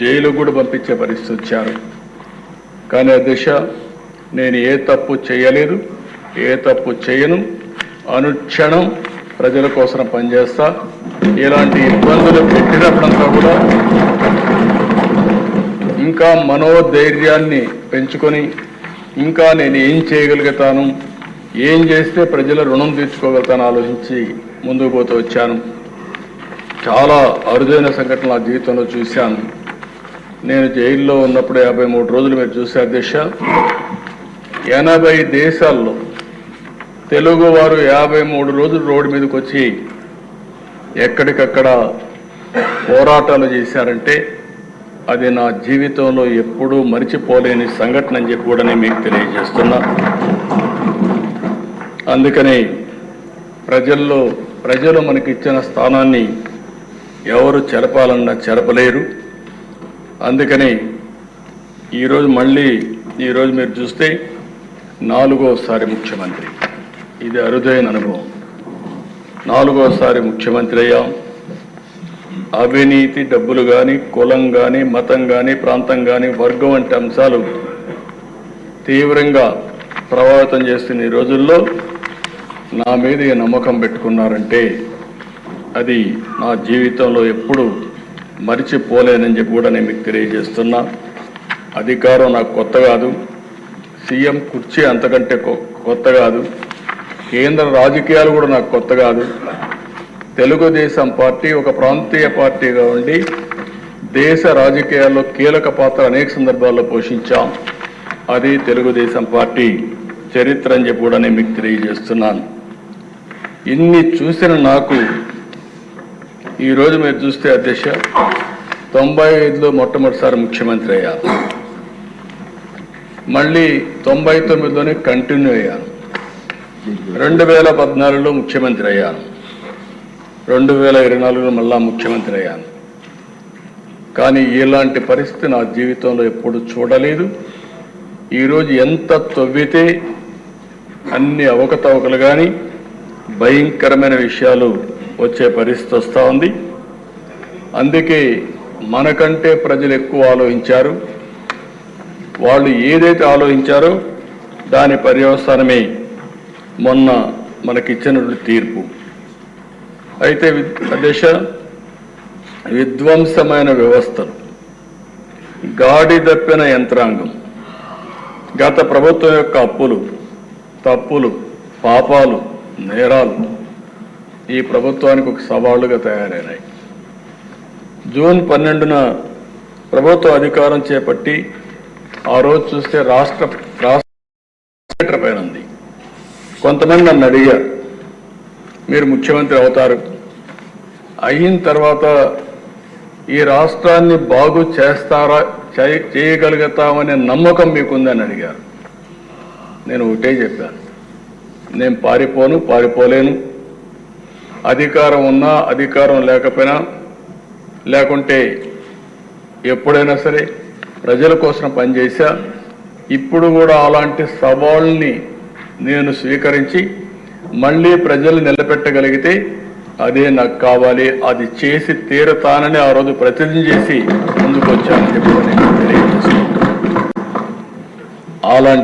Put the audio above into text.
Jail కూడా పంపించే పరిస్థితి వచ్చారు. కానీ అధ్యక్ష, నేను ఏ తప్పు చేయలేదు, ఏ తప్పు చేయను. అనుక్షణం ప్రజల కోసం పనిచేస్తా. ఇలాంటి ఇబ్బందులు పెట్టినప్పుడంతా కూడా ఇంకా మనోధైర్యాన్ని పెంచుకొని ఇంకా నేను ఏం చేయగలుగుతాను, ఏం చేస్తే ప్రజల రుణం తీర్చుకోగలుగుతాను ఆలోచించి ముందుకు పోతూ వచ్చాను. చాలా అరుదైన సంఘటన నా జీవితంలో చూశాను. నేను జైల్లో ఉన్నప్పుడు 53 రోజులు మీరు చూసే అధ్యక్ష, 80 దేశాల్లో తెలుగు వారు 53 రోజులు రోడ్డు మీదకి వచ్చి ఎక్కడికక్కడ పోరాటాలు చేశారంటే అది నా జీవితంలో ఎప్పుడూ మరిచిపోలేని సంఘటన అని చెప్పి కూడా నేను మీకు తెలియజేస్తున్నా. అందుకని ప్రజలు మనకి ఇచ్చిన స్థానాన్ని ఎవరు చెరపాలన్నా చెరపలేరు. అందుకని ఈరోజు మీరు చూస్తే 4వసారి ముఖ్యమంత్రి. ఇది అరుదైన అనుభవం. 4వసారి ముఖ్యమంత్రి అయ్యాం. అవినీతి, డబ్బులు కానీ, కులం కానీ, మతం కానీ, ప్రాంతం కానీ, వర్గం వంటి అంశాలు తీవ్రంగా ప్రభావితం చేస్తున్న ఈ రోజుల్లో నా మీద ఈ నమ్మకం పెట్టుకున్నారంటే అది నా జీవితంలో ఎప్పుడు మరిచిపోలేనని చెప్పి కూడా నేను మీకు తెలియజేస్తున్నా. అధికారం నాకు కొత్త కాదు, సీఎం కుర్చీ అంతకంటే కొత్త కాదు, కేంద్ర రాజకీయాలు కూడా నాకు కొత్త కాదు. తెలుగుదేశం పార్టీ ఒక ప్రాంతీయ పార్టీగా ఉండి దేశ రాజకీయాల్లో కీలక పాత్ర అనేక సందర్భాల్లో పోషించాం. అది తెలుగుదేశం పార్టీ చరిత్ర అని చెప్పి కూడా నేను మీకు తెలియజేస్తున్నాను. ఇన్ని చూసిన నాకు ఈరోజు మీరు చూస్తే అధ్యక్ష 95లో మొట్టమొదటిసారి ముఖ్యమంత్రి అయ్యాను. మళ్ళీ 99లోనే కంటిన్యూ అయ్యాను. 2014లో ముఖ్యమంత్రి అయ్యాను. 2024లో మళ్ళా ముఖ్యమంత్రి అయ్యాను. కానీ ఇలాంటి పరిస్థితి నా జీవితంలో ఎప్పుడు చూడలేదు. ఈరోజు ఎంత తవ్వితే అన్ని అవకతవకలు కానీ భయంకరమైన విషయాలు వచ్చే పరిస్థితి వస్తూ ఉంది. అందుకే మనకంటే ప్రజలు ఎక్కువ ఆలోచించారు. వాళ్ళు ఏదైతే ఆలోచించారో దాని పర్యవసానమే మొన్న మనకిచ్చినటువంటి తీర్పు. అయితే అధ్యక్ష, విధ్వంసమైన వ్యవస్థలు, గాడి తప్పిన యంత్రాంగం, గత ప్రభుత్వం యొక్క అప్పులు, తప్పులు, పాపాలు, నేరాలు ఈ ప్రభుత్వానికి ఒక సవాళ్లుగా తయారైనాయి. జూన్ 12న ప్రభుత్వ అధికారం చేపట్టి ఆ రోజు చూస్తే రాష్ట్ర పైన ఉంది. కొంతమంది నన్ను అడిగారు, మీరు ముఖ్యమంత్రి అవుతారు, అయిన తర్వాత ఈ రాష్ట్రాన్ని బాగు చేస్తారా, చేయగలుగుతామనే నమ్మకం మీకుందని అడిగారు. నేను ఒకటే చెప్పాను, నేను పారిపోలేను. అధికారం ఉన్నా, అధికారం లేకపోయినా, లేకుంటే ఎప్పుడైనా సరే ప్రజల కోసం పనిచేశా. ఇప్పుడు కూడా అలాంటి సవాళ్ళని నేను స్వీకరించి మళ్ళీ ప్రజలు నిలబెట్టగలిగితే అదే నాకు కావాలి, అది చేసి తీరుతానని ఆ రోజు ప్రతిజ్ఞ చేసి ముందుకు వచ్చానని చెప్పి నేను తెలియజేస్తున్నాను. అలాంటి